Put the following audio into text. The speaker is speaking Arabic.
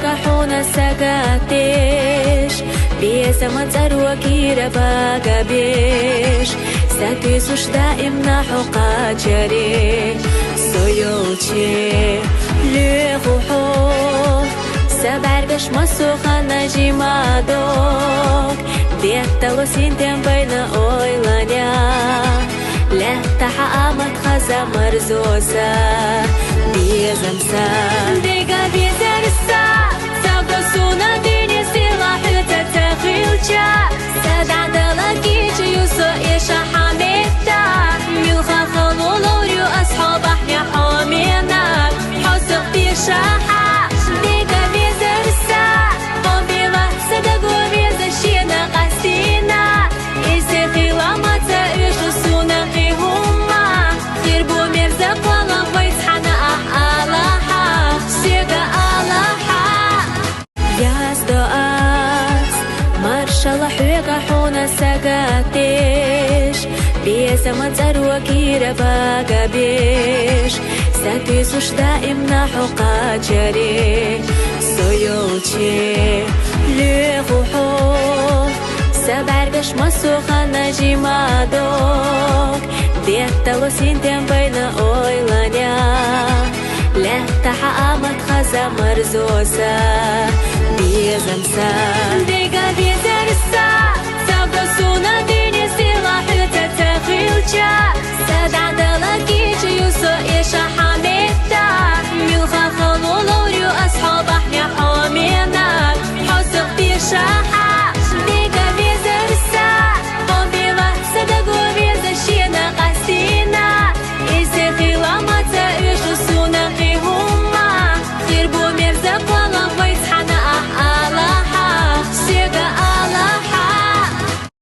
حونا ساقاتيش بيسا متزر وكيرا باقا بيش ساتيسوش دائم نحوقا جاري سويوتي لغوحو سبعرقش مسوخا نجيما دوك ديتا وسينتين بين اويلانيا لا تحقامت خزا مرزوزا بيزمسا ديقا بيزرسا ساقسونا ديني سلاح تتغيلجا سادع دلقيج يوسو إيشا حميتا ملخا خلولوريو أصحاب احنا حومينا حوسق بيشاحا ديقا بيزرسا قبيلة صدقوا بيزشينا قاسينا إيسي خيلامة إيشو سونا قيهوما خيربو مرزق والله ويتحنا ألاحا سيقا ألاحا يازدو أس مرشالله حويقا حونا ساقاتيش بيسا متزر وكيرا باقا بيش ساتيسوش دائم نحوقا جاري سويوتي لغوحو سبعرقش مسوخا نجيما دوك ديتا وسينتين بين اويلانيا لا تحقامت خزا مرزوزا بيزمسا ديقا بيزرسا ساقسونا ديني سلاح تتغيلجا سادع دلقيج يوسو إيشا